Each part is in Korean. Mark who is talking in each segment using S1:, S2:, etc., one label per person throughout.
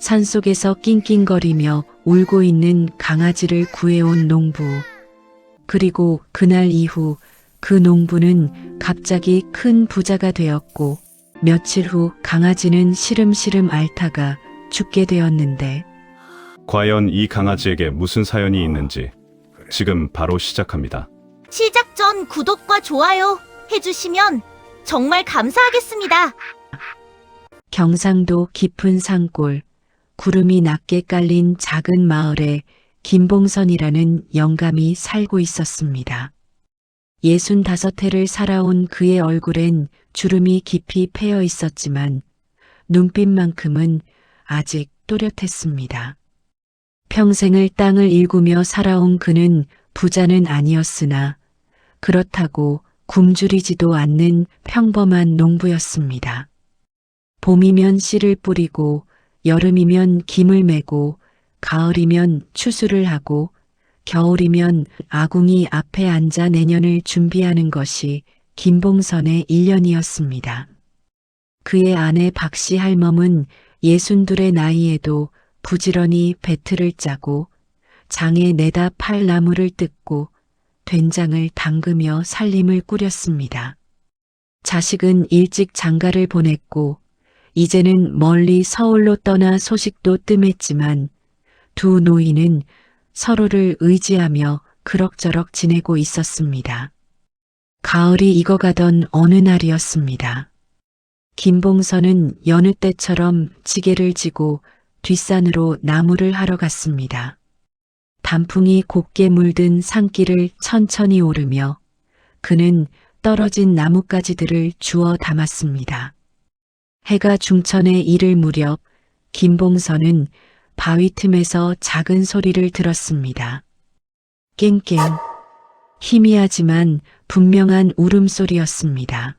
S1: 산속에서 낑낑거리며 울고 있는 강아지를 구해온 농부. 그리고 그날 이후 그 농부는 갑자기 큰 부자가 되었고 며칠 후 강아지는 시름시름 앓다가 죽게 되었는데
S2: 과연 이 강아지에게 무슨 사연이 있는지 지금 바로 시작합니다.
S3: 시작 전 구독과 좋아요 해주시면 정말 감사하겠습니다.
S1: 경상도 깊은 산골, 구름이 낮게 깔린 작은 마을에 김봉선이라는 영감이 살고 있었습니다. 65해를 살아온 그의 얼굴엔 주름이 깊이 패여 있었지만 눈빛만큼은 아직 또렷했습니다. 평생을 땅을 일구며 살아온 그는 부자는 아니었으나 그렇다고 굶주리지도 않는 평범한 농부였습니다. 봄이면 씨를 뿌리고 여름이면 김을 메고 가을이면 추수를 하고 겨울이면 아궁이 앞에 앉아 내년을 준비하는 것이 김봉선의 일년이었습니다. 그의 아내 박씨 할멈은 62의 나이에도 부지런히 배틀을 짜고 장에 내다 팔 나무를 뜯고 된장을 담그며 살림을 꾸렸습니다. 자식은 일찍 장가를 보냈고 이제는 멀리 서울로 떠나 소식도 뜸했지만 두 노인은 서로를 의지하며 그럭저럭 지내고 있었습니다. 가을이 익어가던 어느 날이었습니다. 김봉선은 여느 때처럼 지게를 지고 뒷산으로 나무를 하러 갔습니다. 단풍이 곱게 물든 산길을 천천히 오르며 그는 떨어진 나뭇가지들을 주워 담았습니다. 해가 중천에 이를 무렵 김봉선은 바위 틈에서 작은 소리를 들었습니다. 깽깽. 희미하지만 분명한 울음소리였습니다.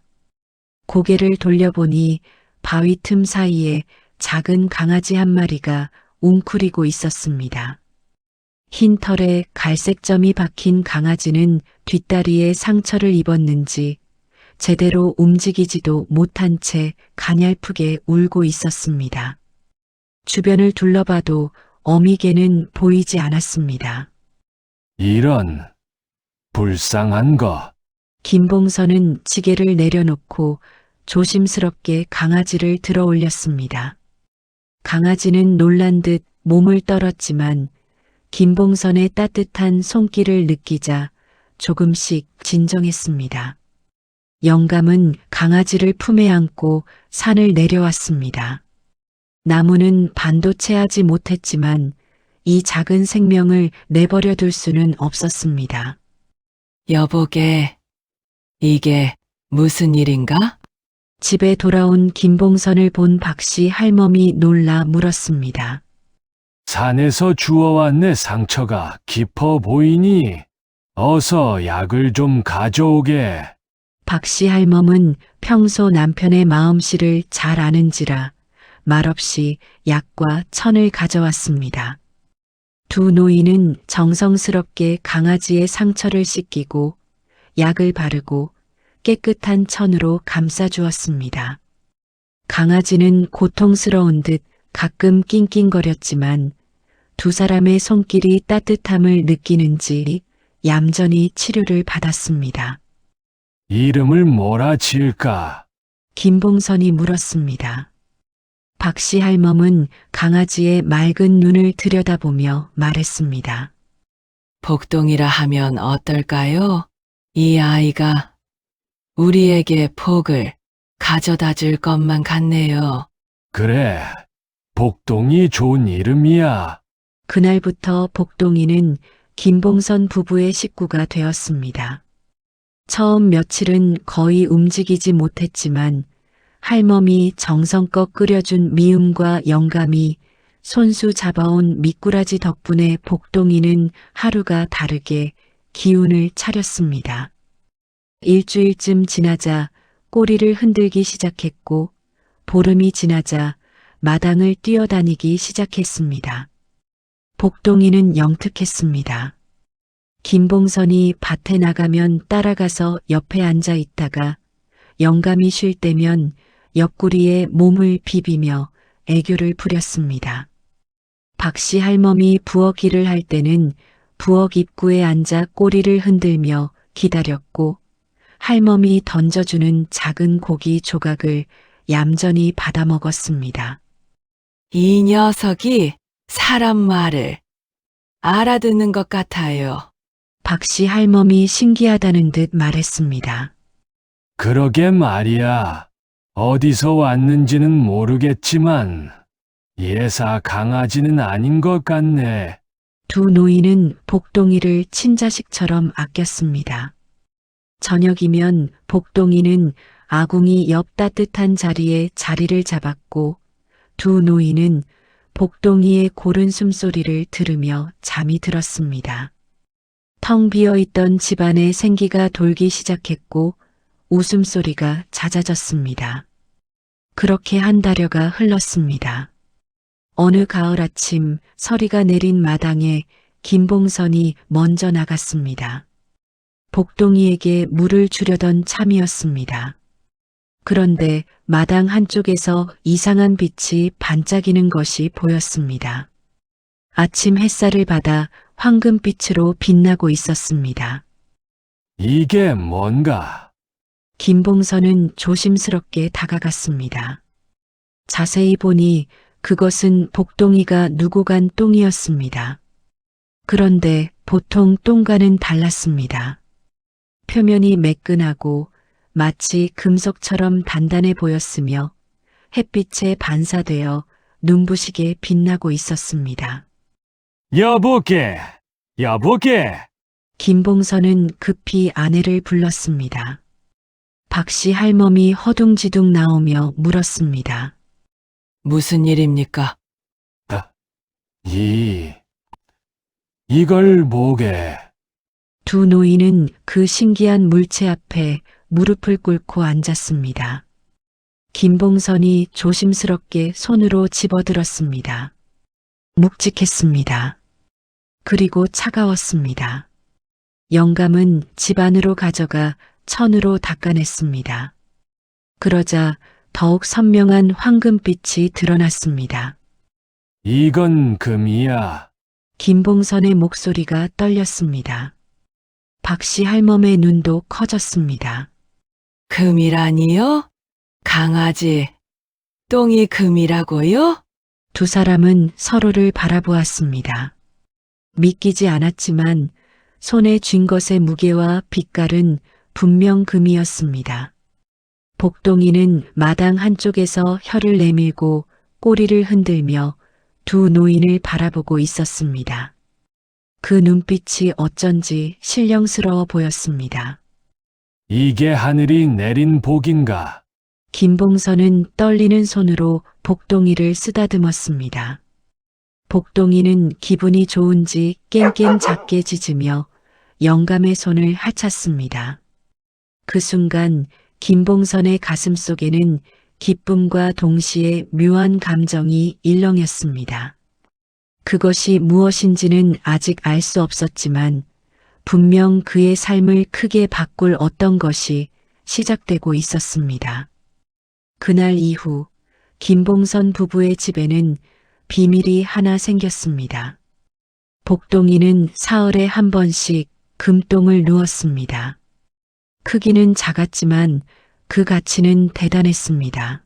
S1: 고개를 돌려보니 바위 틈 사이에 작은 강아지 한 마리가 웅크리고 있었습니다. 흰 털에 갈색 점이 박힌 강아지는 뒷다리에 상처를 입었는지 제대로 움직이지도 못한 채 가냘프게 울고 있었습니다. 주변을 둘러봐도 어미개는 보이지 않았습니다.
S4: 이런 불쌍한 거.
S1: 김봉선은 지게를 내려놓고 조심스럽게 강아지를 들어 올렸습니다. 강아지는 놀란 듯 몸을 떨었지만 김봉선의 따뜻한 손길을 느끼자 조금씩 진정했습니다. 영감은 강아지를 품에 안고 산을 내려왔습니다. 나무는 반도체하지 못했지만 이 작은 생명을 내버려 둘 수는 없었습니다.
S5: 여보게, 이게 무슨 일인가?
S1: 집에 돌아온 김봉선을 본 박씨 할멈이 놀라 물었습니다.
S4: 산에서 주워왔 내 상처가 깊어 보이니 어서 약을 좀 가져오게.
S1: 박씨 할멈은 평소 남편의 마음씨를 잘 아는지라 말없이 약과 천을 가져왔습니다. 두 노인은 정성스럽게 강아지의 상처를 씻기고 약을 바르고 깨끗한 천으로 감싸주었습니다. 강아지는 고통스러운 듯 가끔 낑낑거렸지만 두 사람의 손길이 따뜻함을 느끼는지 얌전히 치료를 받았습니다.
S4: 이름을 뭐라 지을까?
S1: 김봉선이 물었습니다. 박씨 할멈은 강아지의 맑은 눈을 들여다보며 말했습니다.
S5: 복동이라 하면 어떨까요? 이 아이가 우리에게 복을 가져다 줄 것만 같네요.
S4: 그래, 복동이 좋은 이름이야.
S1: 그날부터 복동이는 김봉선 부부의 식구가 되었습니다. 처음 며칠은 거의 움직이지 못했지만 할멈이 정성껏 끓여준 미음과 영감이 손수 잡아온 미꾸라지 덕분에 복동이는 하루가 다르게 기운을 차렸습니다. 일주일쯤 지나자 꼬리를 흔들기 시작했고 보름이 지나자 마당을 뛰어다니기 시작했습니다. 복동이는 영특했습니다. 김봉선이 밭에 나가면 따라가서 옆에 앉아 있다가 영감이 쉴 때면 옆구리에 몸을 비비며 애교를 부렸습니다. 박씨 할멈이 부엌 일을 할 때는 부엌 입구에 앉아 꼬리를 흔들며 기다렸고 할멈이 던져주는 작은 고기 조각을 얌전히 받아 먹었습니다.
S5: 이 녀석이 사람 말을 알아듣는 것 같아요.
S1: 박씨 할멈이 신기하다는 듯 말했습니다.
S4: 그러게 말이야. 어디서 왔는지는 모르겠지만 예사 강아지는 아닌 것 같네.
S1: 두 노인은 복동이를 친자식처럼 아꼈습니다. 저녁이면 복동이는 아궁이 옆 따뜻한 자리에 자리를 잡았고 두 노인은 복동이의 고른 숨소리를 들으며 잠이 들었습니다. 텅 비어있던 집안에 생기가 돌기 시작했고 웃음소리가 잦아졌습니다. 그렇게 한 달여가 흘렀습니다. 어느 가을 아침 서리가 내린 마당에 김봉선이 먼저 나갔습니다. 복동이에게 물을 주려던 참이었습니다. 그런데 마당 한쪽에서 이상한 빛이 반짝이는 것이 보였습니다. 아침 햇살을 받아 황금빛으로 빛나고 있었습니다.
S4: 이게 뭔가?
S1: 김봉선은 조심스럽게 다가갔습니다. 자세히 보니 그것은 복동이가 누고 간 똥이었습니다. 그런데 보통 똥과는 달랐습니다. 표면이 매끈하고 마치 금속처럼 단단해 보였으며 햇빛에 반사되어 눈부시게 빛나고 있었습니다.
S4: 여보게! 여보게!
S1: 김봉선은 급히 아내를 불렀습니다. 박씨 할멈이 허둥지둥 나오며 물었습니다.
S5: 무슨 일입니까?
S4: 이걸 보게.
S1: 두 노인은 그 신기한 물체 앞에 무릎을 꿇고 앉았습니다. 김봉선이 조심스럽게 손으로 집어들었습니다. 묵직했습니다. 그리고 차가웠습니다. 영감은 집 안으로 가져가 천으로 닦아냈습니다. 그러자 더욱 선명한 황금빛이 드러났습니다.
S4: 이건 금이야.
S1: 김봉선의 목소리가 떨렸습니다. 박씨 할멈의 눈도 커졌습니다.
S5: 금이라니요? 강아지, 똥이 금이라고요?
S1: 두 사람은 서로를 바라보았습니다. 믿기지 않았지만 손에 쥔 것의 무게와 빛깔은 분명 금이었습니다. 복동이는 마당 한쪽에서 혀를 내밀고 꼬리를 흔들며 두 노인을 바라보고 있었습니다. 그 눈빛이 어쩐지 신령스러워 보였습니다.
S4: 이게 하늘이 내린 복인가?
S1: 김봉선은 떨리는 손으로 복동이를 쓰다듬었습니다. 복동이는 기분이 좋은지 깽깽 작게 짖으며 영감의 손을 하찼습니다. 그 순간 김봉선의 가슴 속에는 기쁨과 동시에 묘한 감정이 일렁였습니다. 그것이 무엇인지는 아직 알 수 없었지만 분명 그의 삶을 크게 바꿀 어떤 것이 시작되고 있었습니다. 그날 이후 김봉선 부부의 집에는 비밀이 하나 생겼습니다. 복동이는 사흘에 한 번씩 금똥을 누었습니다. 크기는 작았지만 그 가치는 대단했습니다.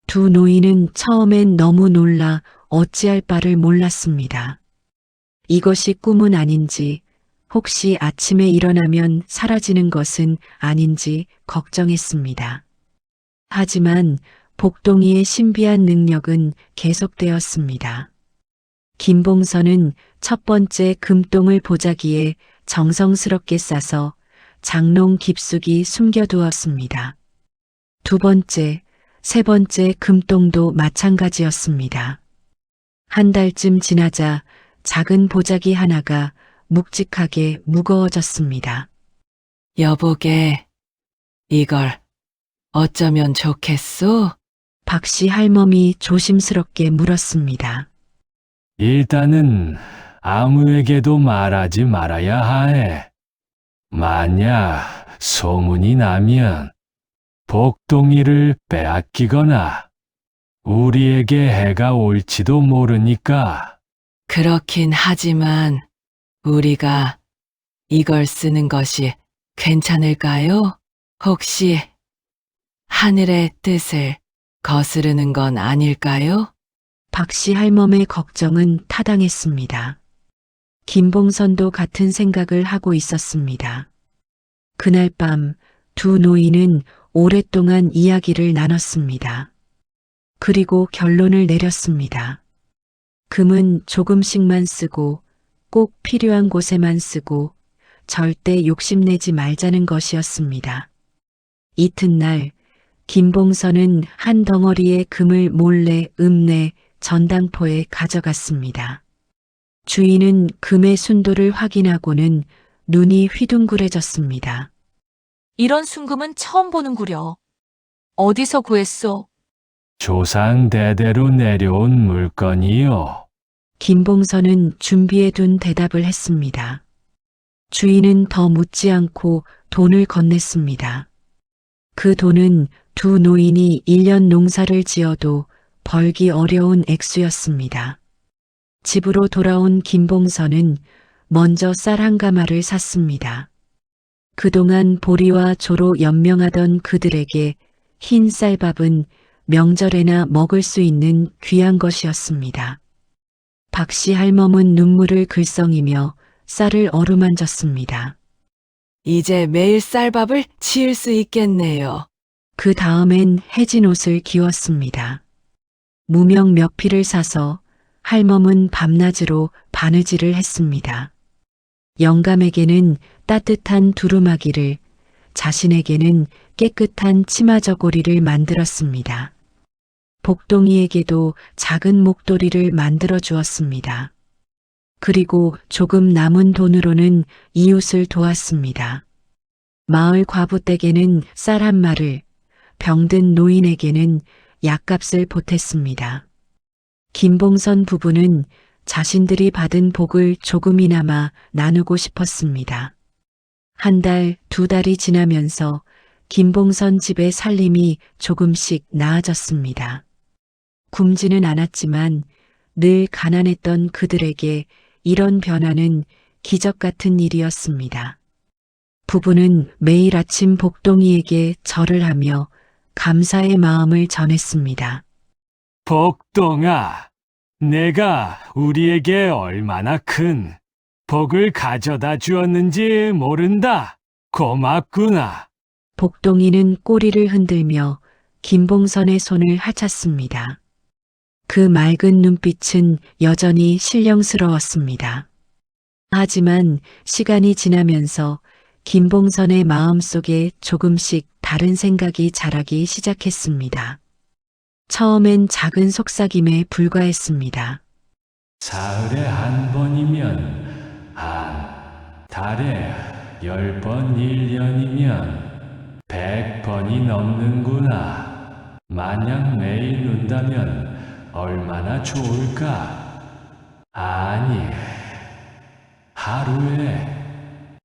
S1: 두 노인은 처음엔 너무 놀라 어찌할 바를 몰랐습니다. 이것이 꿈은 아닌지, 혹시 아침에 일어나면 사라지는 것은 아닌지 걱정했습니다. 하지만 복동이의 신비한 능력은 계속되었습니다. 김봉선은 첫 번째 금똥을 보자기에 정성스럽게 싸서 장롱 깊숙이 숨겨두었습니다. 두 번째, 세 번째 금똥도 마찬가지였습니다. 한 달쯤 지나자 작은 보자기 하나가 묵직하게 무거워졌습니다.
S5: 여보게, 이걸 어쩌면 좋겠소?
S1: 박씨 할멈이 조심스럽게 물었습니다.
S4: 일단은 아무에게도 말하지 말아야 하해. 만약 소문이 나면 복동이를 빼앗기거나 우리에게 해가 올지도 모르니까.
S5: 그렇긴 하지만 우리가 이걸 쓰는 것이 괜찮을까요? 혹시 하늘의 뜻을 거스르는 건 아닐까요?
S1: 박씨 할멈의 걱정은 타당했습니다. 김봉선도 같은 생각을 하고 있었습니다. 그날 밤 두 노인은 오랫동안 이야기를 나눴습니다. 그리고 결론을 내렸습니다. 금은 조금씩만 쓰고 꼭 필요한 곳에만 쓰고 절대 욕심내지 말자는 것이었습니다. 이튿날 김봉선은 한 덩어리의 금을 몰래 읍내 전당포에 가져갔습니다. 주인은 금의 순도를 확인하고는 눈이 휘둥그레졌습니다.
S6: 이런 순금은 처음 보는구려. 어디서 구했소?
S4: 조상 대대로 내려온 물건이요.
S1: 김봉선은 준비해둔 대답을 했습니다. 주인은 더 묻지 않고 돈을 건넸습니다. 그 돈은 두 노인이 1년 농사를 지어도 벌기 어려운 액수였습니다. 집으로 돌아온 김봉선은 먼저 쌀 한 가마를 샀습니다. 그동안 보리와 조로 연명하던 그들에게 흰 쌀밥은 명절에나 먹을 수 있는 귀한 것이었습니다. 박씨 할멈은 눈물을 글썽이며 쌀을 어루만졌습니다.
S5: 이제 매일 쌀밥을 지을 수 있겠네요.
S1: 그 다음엔 해진 옷을 기웠습니다. 무명 몇 필을 사서 할멈은 밤낮으로 바느질을 했습니다. 영감에게는 따뜻한 두루마기를, 자신에게는 깨끗한 치마 저고리를 만들었습니다. 복동이에게도 작은 목도리를 만들어 주었습니다. 그리고 조금 남은 돈으로는 이웃을 도왔습니다. 마을 과부댁에는 쌀 한 마를, 병든 노인에게는 약값을 보탰습니다. 김봉선 부부는 자신들이 받은 복을 조금이나마 나누고 싶었습니다. 한 달, 두 달이 지나면서 김봉선 집의 살림이 조금씩 나아졌습니다. 굶지는 않았지만 늘 가난했던 그들에게 이런 변화는 기적 같은 일이었습니다. 부부는 매일 아침 복동이에게 절을 하며 감사의 마음을 전했습니다.
S4: 복동아, 내가 우리에게 얼마나 큰 복을 가져다 주었는지 모른다. 고맙구나.
S1: 복동이는 꼬리를 흔들며 김봉선의 손을 하찼습니다. 그 맑은 눈빛은 여전히 신령스러웠습니다. 하지만 시간이 지나면서 김봉선의 마음속에 조금씩 다른 생각이 자라기 시작했습니다. 처음엔 작은 속삭임에 불과했습니다.
S4: 사흘에 한 번이면 한 달에 10번 1년이면 100번이 넘는구나. 만약 매일 눈다면 얼마나 좋을까? 아니, 하루에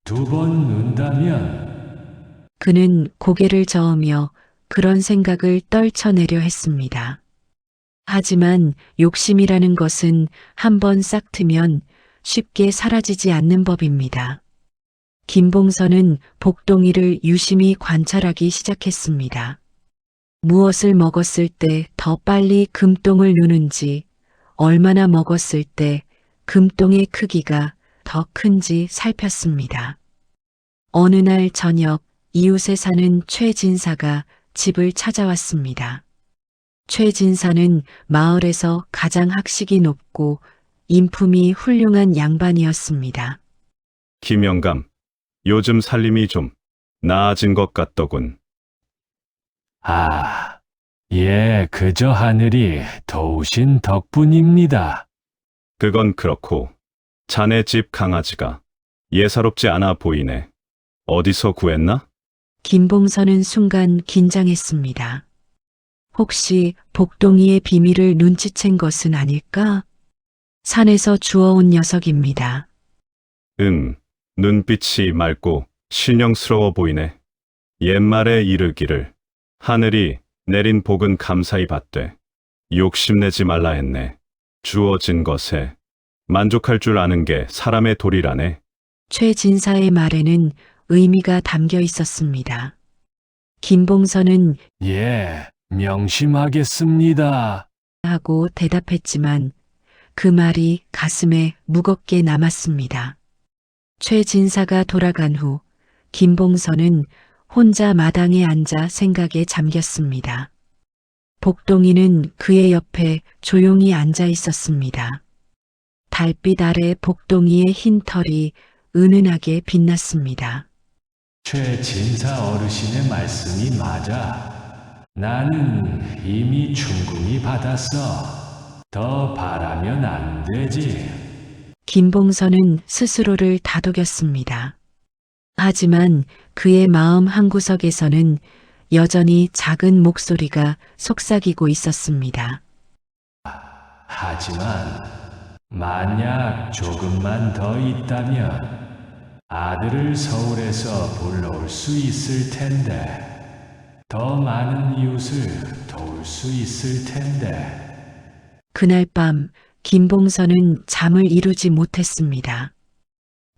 S4: 2번 눈다면
S1: 그는 고개를 저으며 그런 생각을 떨쳐내려 했습니다. 하지만 욕심이라는 것은 한번 싹 트면 쉽게 사라지지 않는 법입니다. 김봉선은 복동이를 유심히 관찰하기 시작했습니다. 무엇을 먹었을 때 더 빨리 금똥을 누는지, 얼마나 먹었을 때 금똥의 크기가 더 큰지 살폈습니다. 어느 날 저녁 이웃에 사는 최진사가 집을 찾아왔습니다. 최진사는 마을에서 가장 학식이 높고 인품이 훌륭한 양반이었습니다.
S2: 김영감, 요즘 살림이 좀 나아진 것 같더군.
S4: 아, 예, 그저 하늘이 도우신 덕분입니다.
S2: 그건 그렇고 자네 집 강아지가 예사롭지 않아 보이네. 어디서 구했나?
S1: 김봉선은 순간 긴장했습니다. 혹시 복동이의 비밀을 눈치챈 것은 아닐까? 산에서 주워온 녀석입니다.
S2: 눈빛이 맑고 신령스러워 보이네. 옛말에 이르기를 하늘이 내린 복은 감사히 받되 욕심내지 말라 했네. 주어진 것에 만족할 줄 아는 게 사람의 도리라네.
S1: 최 진사의 말에는 의미가 담겨 있었습니다. 김봉선은
S4: 예, 명심하겠습니다.
S1: 하고 대답했지만 그 말이 가슴에 무겁게 남았습니다. 최 진사가 돌아간 후 김봉선은 혼자 마당에 앉아 생각에 잠겼습니다. 복동이는 그의 옆에 조용히 앉아 있었습니다. 달빛 아래 복동이의 흰 털이 은은하게 빛났습니다.
S4: 최 진사 어르신의 말씀이 맞아. 나는 이미 충분히 받았어. 더 바라면 안 되지.
S1: 김봉선은 스스로를 다독였습니다. 하지만 그의 마음 한구석에서는 여전히 작은 목소리가 속삭이고 있었습니다.
S4: 하지만 만약 조금만 더 있다면 아들을 서울에서 불러올 수 있을 텐데, 더 많은 이웃을 도울 수 있을 텐데.
S1: 그날 밤 김봉선은 잠을 이루지 못했습니다.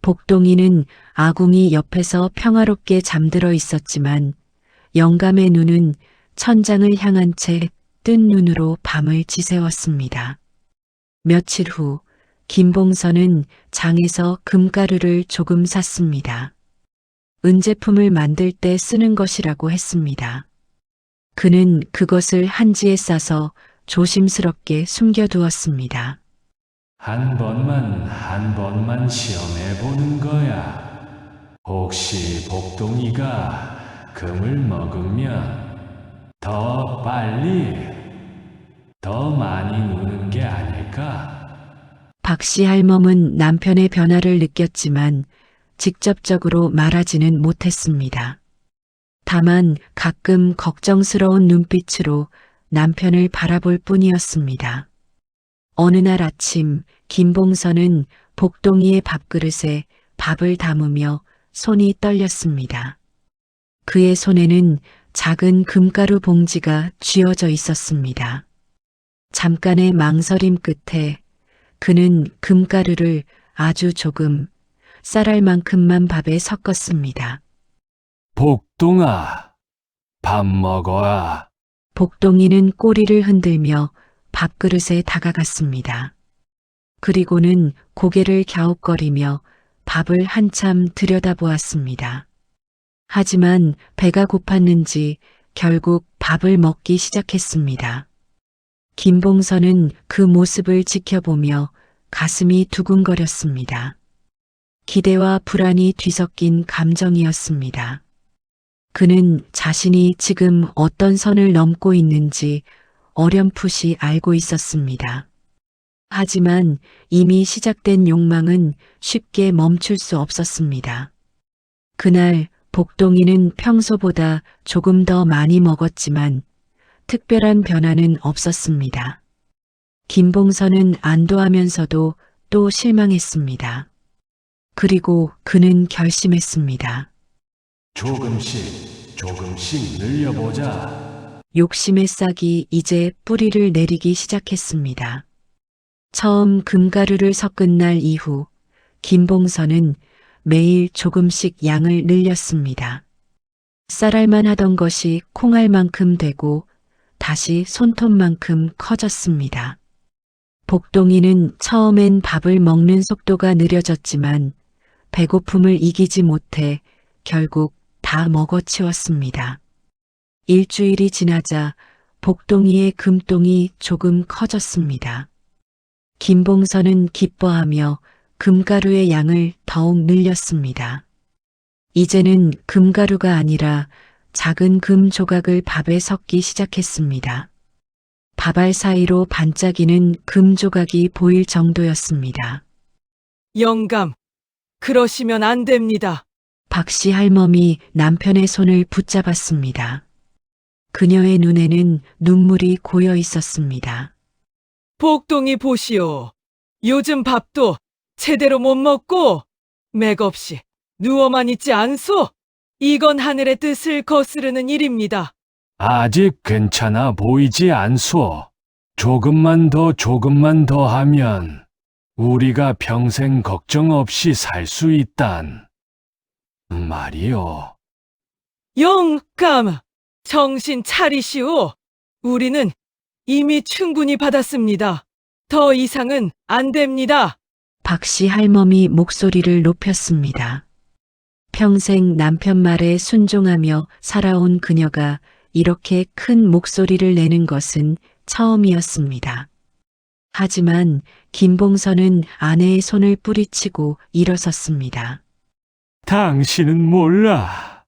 S1: 복동이는 아궁이 옆에서 평화롭게 잠들어 있었지만 영감의 눈은 천장을 향한 채 뜬 눈으로 밤을 지새웠습니다. 며칠 후 김봉선은 장에서 금가루를 조금 샀습니다. 은제품을 만들 때 쓰는 것이라고 했습니다. 그는 그것을 한지에 싸서 조심스럽게 숨겨두었습니다.
S4: 한 번만 시험해 보는 거야. 혹시 복동이가 금을 먹으면 더 빨리, 더 많이 누는 게 아닐까?
S1: 박씨 할멈은 남편의 변화를 느꼈지만 직접적으로 말하지는 못했습니다. 다만 가끔 걱정스러운 눈빛으로 남편을 바라볼 뿐이었습니다. 어느 날 아침 김봉선은 복동이의 밥그릇에 밥을 담으며 손이 떨렸습니다. 그의 손에는 작은 금가루 봉지가 쥐어져 있었습니다. 잠깐의 망설임 끝에 그는 금가루를 아주 조금, 쌀알만큼만 밥에 섞었습니다.
S4: 복동아, 밥 먹어야.
S1: 복동이는 꼬리를 흔들며 밥그릇에 다가갔습니다. 그리고는 고개를 갸웃거리며 밥을 한참 들여다보았습니다. 하지만 배가 고팠는지 결국 밥을 먹기 시작했습니다. 김봉선은 그 모습을 지켜보며 가슴이 두근거렸습니다. 기대와 불안이 뒤섞인 감정이었습니다. 그는 자신이 지금 어떤 선을 넘고 있는지 어렴풋이 알고 있었습니다. 하지만 이미 시작된 욕망은 쉽게 멈출 수 없었습니다. 그날 복동이는 평소보다 조금 더 많이 먹었지만 특별한 변화는 없었습니다. 김봉선은 안도하면서도 또 실망했습니다. 그리고 그는 결심했습니다.
S4: 조금씩 늘려보자.
S1: 욕심의 싹이 이제 뿌리를 내리기 시작했습니다. 처음 금가루를 섞은 날 이후 김봉선은 매일 조금씩 양을 늘렸습니다. 쌀알만 하던 것이 콩알만큼 되고 다시 손톱만큼 커졌습니다. 복동이는 처음엔 밥을 먹는 속도가 느려졌지만 배고픔을 이기지 못해 결국 다 먹어치웠습니다. 일주일이 지나자 복동이의 금똥이 조금 커졌습니다. 김봉선은 기뻐하며 금가루의 양을 더욱 늘렸습니다. 이제는 금가루가 아니라 작은 금 조각을 밥에 섞기 시작했습니다. 밥알 사이로 반짝이는 금 조각이 보일 정도였습니다.
S5: 영감, 그러시면 안 됩니다.
S1: 박씨 할멈이 남편의 손을 붙잡았습니다. 그녀의 눈에는 눈물이 고여 있었습니다.
S5: 복동이 보시오. 요즘 밥도 제대로 못 먹고 맥없이 누워만 있지 않소? 이건 하늘의 뜻을 거스르는 일입니다.
S4: 아직 괜찮아 보이지 않소. 조금만 더 하면 우리가 평생 걱정 없이 살 수 있단 말이오.
S5: 영감, 정신 차리시오. 우리는 이미 충분히 받았습니다. 더 이상은 안 됩니다.
S1: 박씨 할멈이 목소리를 높였습니다. 평생 남편 말에 순종하며 살아온 그녀가 이렇게 큰 목소리를 내는 것은 처음이었습니다. 하지만 김봉선은 아내의 손을 뿌리치고 일어섰습니다.
S4: 당신은 몰라.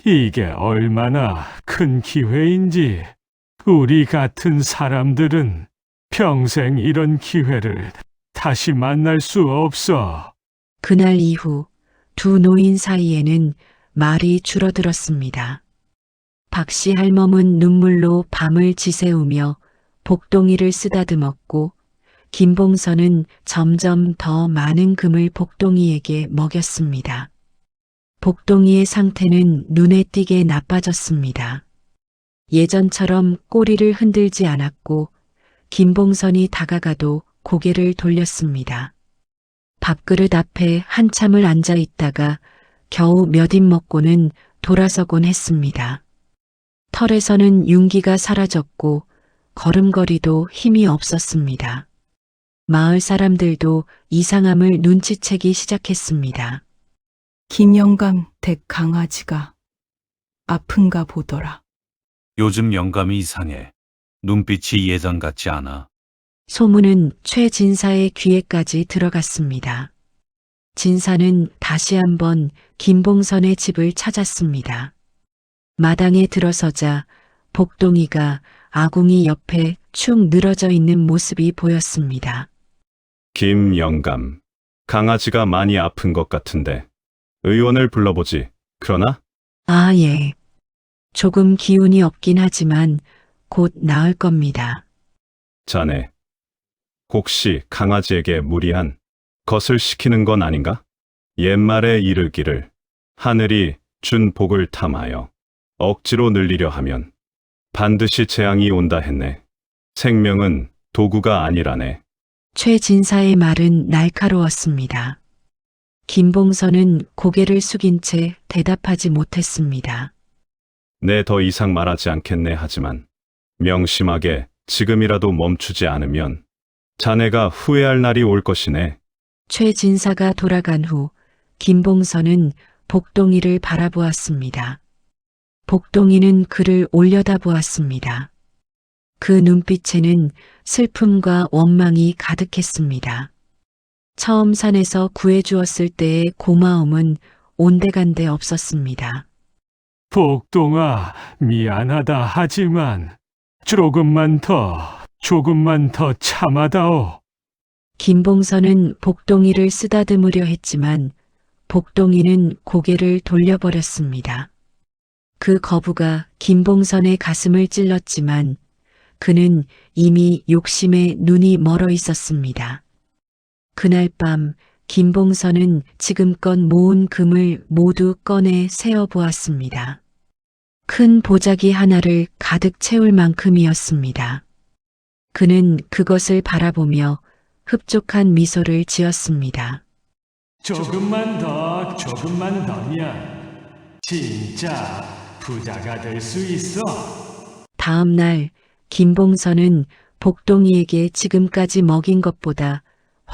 S4: 이게 얼마나 큰 기회인지. 우리 같은 사람들은 평생 이런 기회를 다시 만날 수 없어.
S1: 그날 이후 두 노인 사이에는 말이 줄어들었습니다. 박씨 할멈은 눈물로 밤을 지새우며 복동이를 쓰다듬었고 김봉선은 점점 더 많은 금을 복동이에게 먹였습니다. 복동이의 상태는 눈에 띄게 나빠졌습니다. 예전처럼 꼬리를 흔들지 않았고 김봉선이 다가가도 고개를 돌렸습니다. 밥그릇 앞에 한참을 앉아 있다가 겨우 몇 입 먹고는 돌아서곤 했습니다. 털에서는 윤기가 사라졌고 걸음걸이도 힘이 없었습니다. 마을 사람들도 이상함을 눈치채기 시작했습니다.
S5: 김영감 댁 강아지가 아픈가 보더라.
S7: 요즘 영감이 이상해. 눈빛이 예전 같지 않아.
S1: 소문은 최 진사의 귀에까지 들어갔습니다. 진사는 다시 한번 김봉선의 집을 찾았습니다. 마당에 들어서자 복동이가 아궁이 옆에 축 늘어져 있는 모습이 보였습니다.
S2: 김 영감, 강아지가 많이 아픈 것 같은데 의원을 불러보지. 그러나
S1: 아, 예. 조금 기운이 없긴 하지만 곧 나을 겁니다.
S2: 자네, 혹시 강아지에게 무리한 것을 시키는 건 아닌가? 옛말에 이르기를 하늘이 준 복을 탐하여 억지로 늘리려 하면 반드시 재앙이 온다 했네. 생명은 도구가 아니라네.
S1: 최 진사의 말은 날카로웠습니다. 김봉선은 고개를 숙인 채 대답하지 못했습니다.
S2: 내 더 이상 말하지 않겠네. 하지만 명심하게 지금이라도 멈추지 않으면 자네가 후회할 날이 올 것이네.
S1: 최 진사가 돌아간 후 김봉선은 복동이를 바라보았습니다. 복동이는 그를 올려다보았습니다. 그 눈빛에는 슬픔과 원망이 가득했습니다. 처음 산에서 구해주었을 때의 고마움은 온데간데 없었습니다.
S4: 복동아, 미안하다 하지만 조금만 더 참아다오.
S1: 김봉선은 복동이를 쓰다듬으려 했지만 복동이는 고개를 돌려버렸습니다. 그 거부가 김봉선의 가슴을 찔렀지만 그는 이미 욕심에 눈이 멀어 있었습니다. 그날 밤 김봉선은 지금껏 모은 금을 모두 꺼내 세어 보았습니다. 큰 보자기 하나를 가득 채울 만큼이었습니다. 그는 그것을 바라보며 흡족한 미소를 지었습니다.
S4: 조금만 더면 진짜 부자가 될 수 있어.
S1: 다음 날 김봉선은 복동이에게 지금까지 먹인 것보다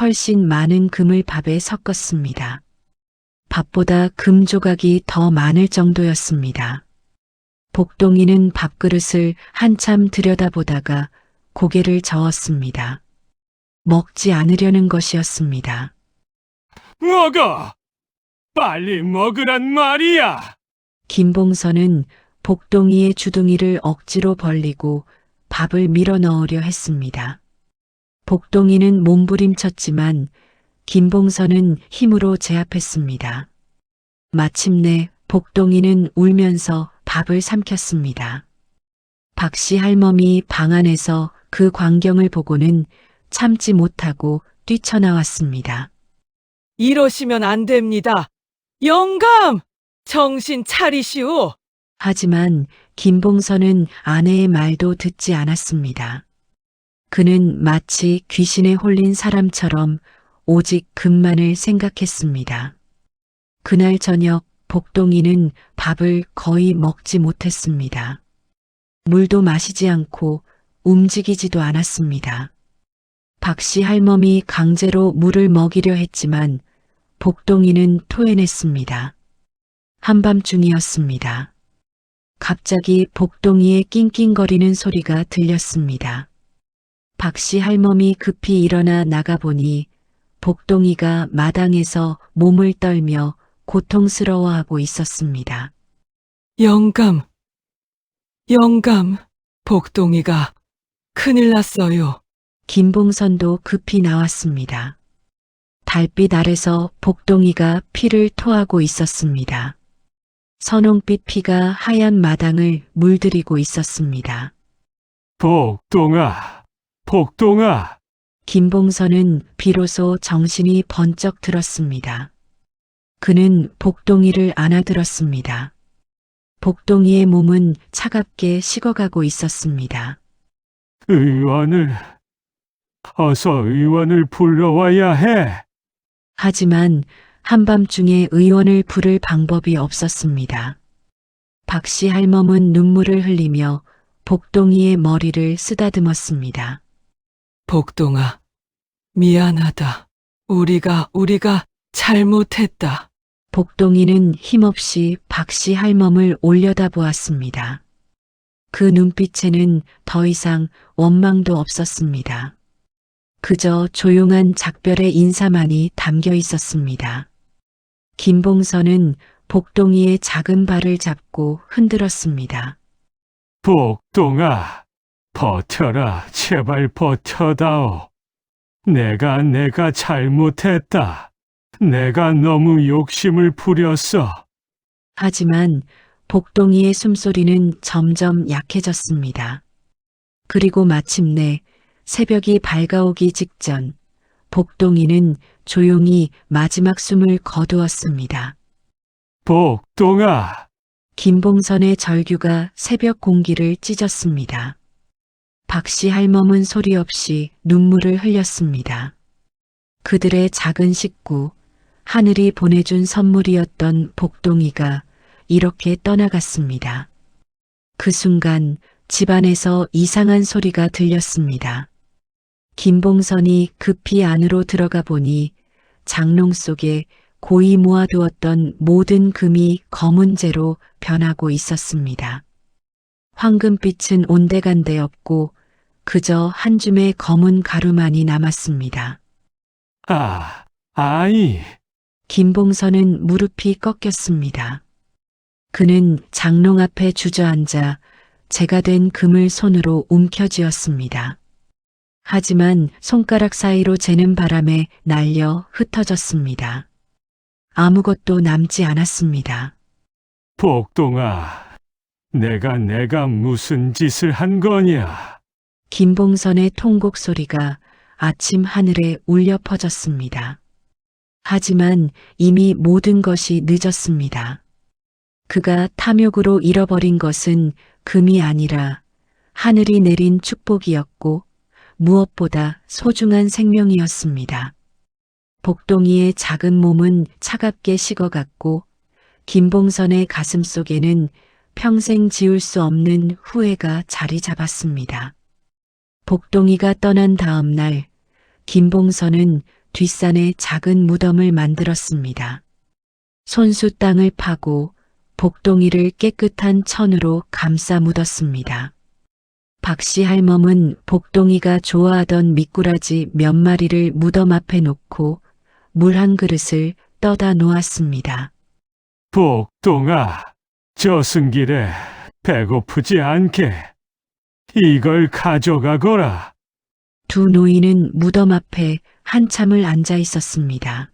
S1: 훨씬 많은 금을 밥에 섞었습니다. 밥보다 금 조각이 더 많을 정도였습니다. 복동이는 밥그릇을 한참 들여다보다가 고개를 저었습니다. 먹지 않으려는 것이었습니다.
S4: 먹어! 빨리 먹으란 말이야!
S1: 김봉선은 복동이의 주둥이를 억지로 벌리고 밥을 밀어 넣으려 했습니다. 복동이는 몸부림쳤지만 김봉선은 힘으로 제압했습니다. 마침내 복동이는 울면서 밥을 삼켰습니다. 박씨 할멈이 방 안에서 그 광경을 보고는 참지 못하고 뛰쳐나왔습니다.
S5: 이러시면 안 됩니다. 영감! 정신 차리시오.
S1: 하지만 김봉선은 아내의 말도 듣지 않았습니다. 그는 마치 귀신에 홀린 사람처럼 오직 금만을 생각했습니다. 그날 저녁 복동이는 밥을 거의 먹지 못했습니다. 물도 마시지 않고 움직이지도 않았습니다. 박씨 할멈이 강제로 물을 먹이려 했지만 복동이는 토해냈습니다. 한밤중이었습니다. 갑자기 복동이의 낑낑거리는 소리가 들렸습니다. 박씨 할멈이 급히 일어나 나가보니 복동이가 마당에서 몸을 떨며 고통스러워하고 있었습니다.
S5: 영감, 복동이가 큰일 났어요.
S1: 김봉선도 급히 나왔습니다. 달빛 아래서 복동이가 피를 토하고 있었습니다. 선홍빛 피가 하얀 마당을 물들이고 있었습니다.
S4: 복동아.
S1: 김봉선은 비로소 정신이 번쩍 들었습니다. 그는 복동이를 안아들었습니다. 복동이의 몸은 차갑게 식어가고 있었습니다.
S4: 어서 의원을 불러와야 해.
S1: 하지만 한밤중에 의원을 부를 방법이 없었습니다. 박씨 할멈은 눈물을 흘리며 복동이의 머리를 쓰다듬었습니다.
S5: 복동아, 미안하다. 우리가 잘못했다.
S1: 복동이는 힘없이 박씨 할멈을 올려다보았습니다. 그 눈빛에는 더 이상 원망도 없었습니다. 그저 조용한 작별의 인사만이 담겨 있었습니다. 김봉선은 복동이의 작은 발을 잡고 흔들었습니다.
S4: 복동아, 버텨라. 제발 버텨다오. 내가 잘못했다. 내가 너무 욕심을 부렸어.
S1: 하지만 복동이의 숨소리는 점점 약해졌습니다. 그리고 마침내 새벽이 밝아오기 직전 복동이는 조용히 마지막 숨을 거두었습니다.
S4: 복동아.
S1: 김봉선의 절규가 새벽 공기를 찢었습니다. 박씨 할멈은 소리 없이 눈물을 흘렸습니다. 그들의 작은 식구, 하늘이 보내준 선물이었던 복동이가 이렇게 떠나갔습니다. 그 순간 집안에서 이상한 소리가 들렸습니다. 김봉선이 급히 안으로 들어가 보니 장롱 속에 고이 모아두었던 모든 금이 검은재로 변하고 있었습니다. 황금빛은 온데간데 없고 그저 한 줌의 검은 가루만이 남았습니다.
S4: 아이.
S1: 김봉선은 무릎이 꺾였습니다. 그는 장롱 앞에 주저앉아 재가 된 금을 손으로 움켜쥐었습니다. 하지만 손가락 사이로 재는 바람에 날려 흩어졌습니다. 아무것도 남지 않았습니다.
S4: 복동아, 내가 무슨 짓을 한 거냐?
S1: 김봉선의 통곡 소리가 아침 하늘에 울려 퍼졌습니다. 하지만 이미 모든 것이 늦었습니다. 그가 탐욕으로 잃어버린 것은 금이 아니라 하늘이 내린 축복이었고 무엇보다 소중한 생명이었습니다. 복동이의 작은 몸은 차갑게 식어갔고 김봉선의 가슴 속에는 평생 지울 수 없는 후회가 자리 잡았습니다. 복동이가 떠난 다음 날 김봉선은 뒷산에 작은 무덤을 만들었습니다. 손수 땅을 파고 복동이를 깨끗한 천으로 감싸 묻었습니다. 박씨 할멈은 복동이가 좋아하던 미꾸라지 몇 마리를 무덤 앞에 놓고 물 한 그릇을 떠다 놓았습니다.
S4: 복동아, 저승길에 배고프지 않게 이걸 가져가거라.
S1: 두 노인은 무덤 앞에 한참을 앉아 있었습니다.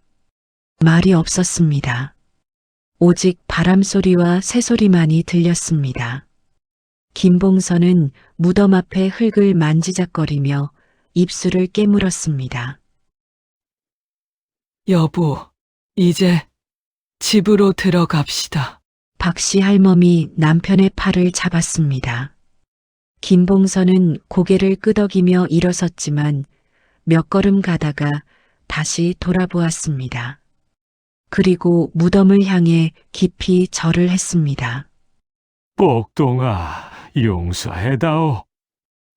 S1: 말이 없었습니다. 오직 바람 소리와 새소리만이 들렸습니다. 김봉선은 무덤 앞에 흙을 만지작거리며 입술을 깨물었습니다.
S5: 여보, 이제 집으로 들어갑시다.
S1: 박씨 할멈이 남편의 팔을 잡았습니다. 김봉선은 고개를 끄덕이며 일어섰지만 몇 걸음 가다가 다시 돌아보았습니다. 그리고 무덤을 향해 깊이 절을 했습니다.
S4: 복동아, 용서해다오.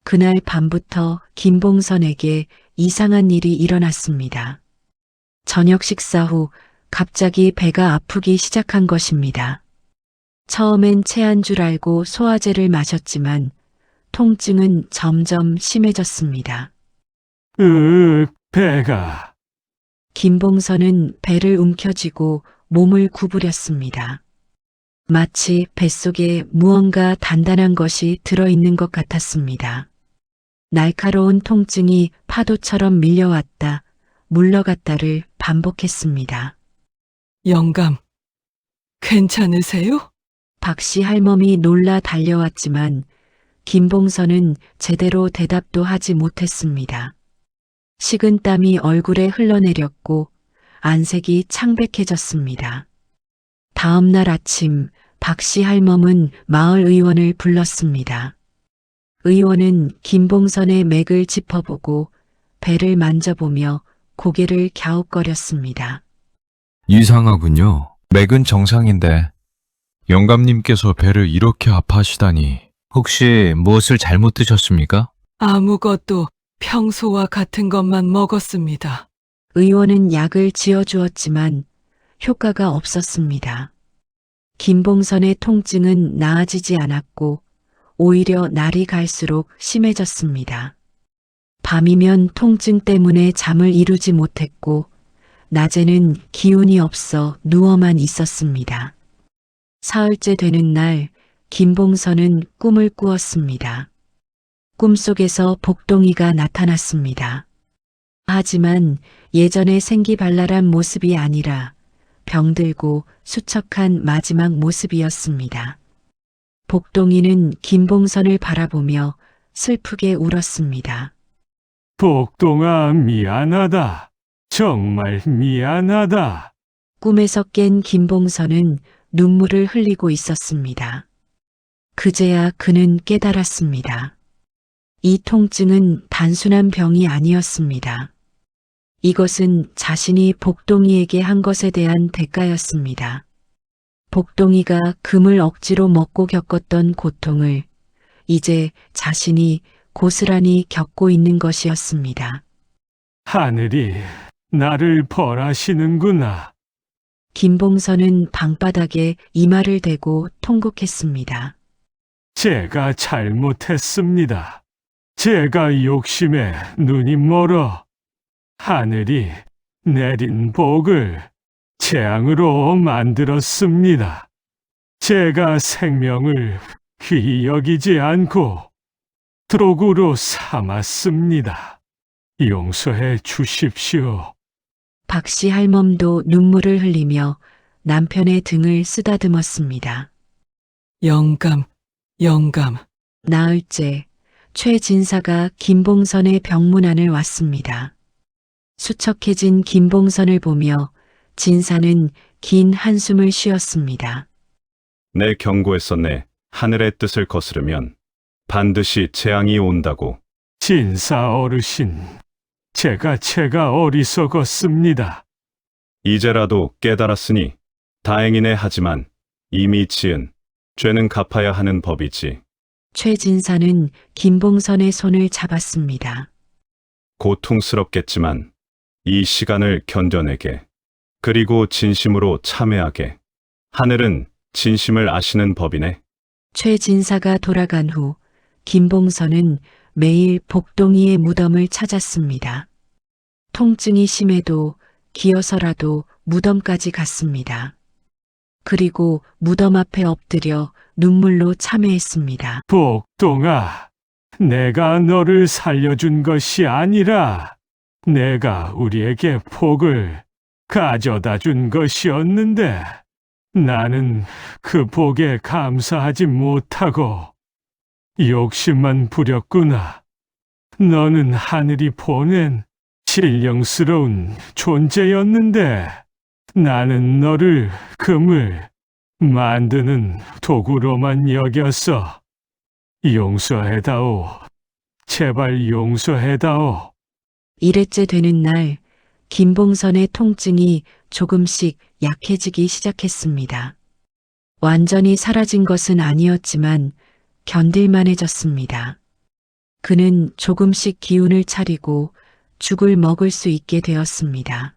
S1: 그날 밤부터 김봉선에게 이상한 일이 일어났습니다. 저녁 식사 후 갑자기 배가 아프기 시작한 것입니다. 처음엔 체한 줄 알고 소화제를 마셨지만 통증은 점점 심해졌습니다.
S4: 배가.
S1: 김봉선은 배를 움켜쥐고 몸을 구부렸습니다. 마치 뱃속에 무언가 단단한 것이 들어있는 것 같았습니다. 날카로운 통증이 파도처럼 밀려왔다, 물러갔다를 반복했습니다.
S5: 영감, 괜찮으세요?
S1: 박씨 할멈이 놀라 달려왔지만 김봉선은 제대로 대답도 하지 못했습니다. 식은 땀이 얼굴에 흘러내렸고 안색이 창백해졌습니다. 다음 날 아침 박씨 할멈은 마을 의원을 불렀습니다. 의원은 김봉선의 맥을 짚어보고 배를 만져보며 고개를 갸웃거렸습니다.
S8: 이상하군요. 맥은 정상인데 영감님께서 배를 이렇게 아파하시다니 혹시 무엇을 잘못 드셨습니까?
S5: 아무것도 평소와 같은 것만 먹었습니다.
S1: 의원은 약을 지어주었지만 효과가 없었습니다. 김봉선의 통증은 나아지지 않았고 오히려 날이 갈수록 심해졌습니다. 밤이면 통증 때문에 잠을 이루지 못했고 낮에는 기운이 없어 누워만 있었습니다. 사흘째 되는 날 김봉선은 꿈을 꾸었습니다. 꿈속에서 복동이가 나타났습니다. 하지만 예전의 생기발랄한 모습이 아니라 병들고 수척한 마지막 모습이었습니다. 복동이는 김봉선을 바라보며 슬프게 울었습니다.
S4: 복동아, 미안하다. 정말 미안하다.
S1: 꿈에서 깬 김봉선은 눈물을 흘리고 있었습니다. 그제야 그는 깨달았습니다. 이 통증은 단순한 병이 아니었습니다. 이것은 자신이 복동이에게 한 것에 대한 대가였습니다. 복동이가 금을 억지로 먹고 겪었던 고통을 이제 자신이 고스란히 겪고 있는 것이었습니다.
S4: 하늘이 나를 벌하시는구나.
S1: 김봉선은 방바닥에 이마를 대고 통곡했습니다.
S4: 제가 잘못했습니다. 제가 욕심에 눈이 멀어 하늘이 내린 복을 재앙으로 만들었습니다. 제가 생명을 귀히 여기지 않고 도구로 삼았습니다. 용서해 주십시오.
S1: 박씨 할멈도 눈물을 흘리며 남편의 등을 쓰다듬었습니다.
S5: 영감, 영감.
S1: 나흘째 최 진사가 김봉선의 병문안을 왔습니다. 수척해진 김봉선을 보며 진사는 긴 한숨을 쉬었습니다.
S2: 내 경고했었네. 하늘의 뜻을 거스르면 반드시 재앙이 온다고.
S4: 진사 어르신, 제가 어리석었습니다.
S2: 이제라도 깨달았으니 다행이네. 하지만 이미 지은 죄는 갚아야 하는 법이지.
S1: 최 진사는 김봉선의 손을 잡았습니다.
S2: 고통스럽겠지만 이 시간을 견뎌내게. 그리고 진심으로 참회하게. 하늘은 진심을 아시는 법이네.
S1: 최 진사가 돌아간 후 김봉선은 매일 복동이의 무덤을 찾았습니다. 통증이 심해도 기어서라도 무덤까지 갔습니다. 그리고 무덤 앞에 엎드려 눈물로 참회했습니다.
S4: 복동아, 내가 너를 살려준 것이 아니라 내가 우리에게 복을 가져다 준 것이었는데 나는 그 복에 감사하지 못하고 욕심만 부렸구나. 너는 하늘이 보낸 신령스러운 존재였는데 나는 너를 금을 만드는 도구로만 여겼어. 용서해다오. 제발 용서해다오.
S1: 일회째 되는 날 김봉선의 통증이 조금씩 약해지기 시작했습니다. 완전히 사라진 것은 아니었지만 견딜만해졌습니다. 그는 조금씩 기운을 차리고 죽을 먹을 수 있게 되었습니다.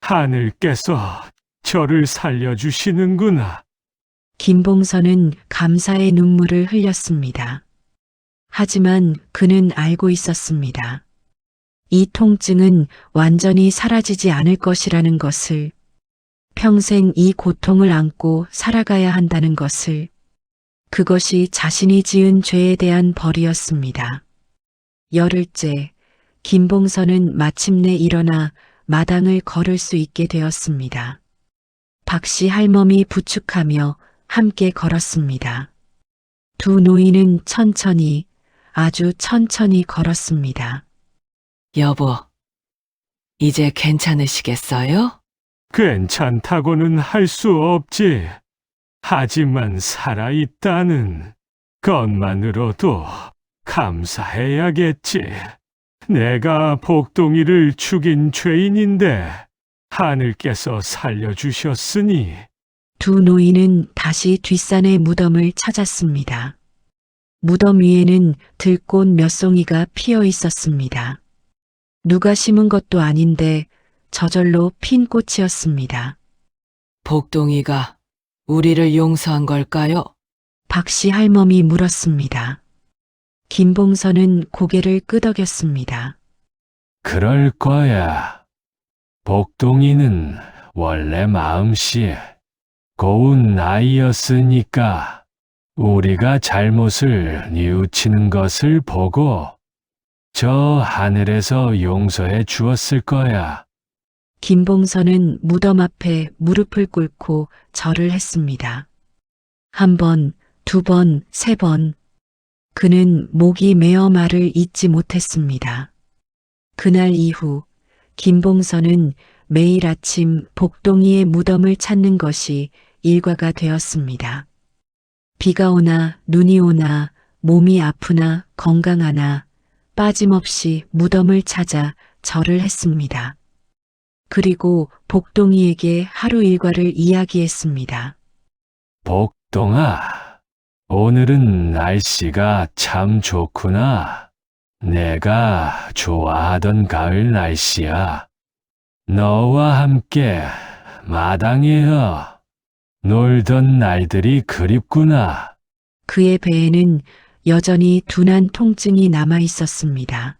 S4: 하늘께서 저를 살려주시는구나.
S1: 김봉선은 감사의 눈물을 흘렸습니다. 하지만 그는 알고 있었습니다. 이 통증은 완전히 사라지지 않을 것이라는 것을, 평생 이 고통을 안고 살아가야 한다는 것을, 그것이 자신이 지은 죄에 대한 벌이었습니다. 열흘째, 김봉선은 마침내 일어나 마당을 걸을 수 있게 되었습니다. 박씨 할멈이 부축하며 함께 걸었습니다. 두 노인은 천천히, 아주 천천히 걸었습니다.
S5: 여보, 이제 괜찮으시겠어요?
S4: 괜찮다고는 할 수 없지. 하지만 살아있다는 것만으로도 감사해야겠지. 내가 복동이를 죽인 죄인인데 하늘께서 살려주셨으니.
S1: 두 노인은 다시 뒷산의 무덤을 찾았습니다. 무덤 위에는 들꽃 몇 송이가 피어 있었습니다. 누가 심은 것도 아닌데 저절로 핀 꽃이었습니다.
S5: 복동이가 우리를 용서한 걸까요?
S1: 박씨 할멈이 물었습니다. 김봉선은 고개를 끄덕였습니다.
S4: 그럴 거야. 복동이는 원래 마음씨 고운 아이였으니까 우리가 잘못을 뉘우치는 것을 보고 저 하늘에서 용서해 주었을 거야.
S1: 김봉선은 무덤 앞에 무릎을 꿇고 절을 했습니다. 한 번, 두 번, 세 번. 그는 목이 메어 말을 잇지 못했습니다. 그날 이후 김봉선은 매일 아침 복동이의 무덤을 찾는 것이 일과가 되었습니다. 비가 오나 눈이 오나 몸이 아프나 건강하나 빠짐없이 무덤을 찾아 절을 했습니다. 그리고 복동이에게 하루 일과를 이야기했습니다.
S4: 복동아, 오늘은 날씨가 참 좋구나. 내가 좋아하던 가을 날씨야. 너와 함께 마당에서 놀던 날들이 그립구나.
S1: 그의 배에는 여전히 둔한 통증이 남아 있었습니다.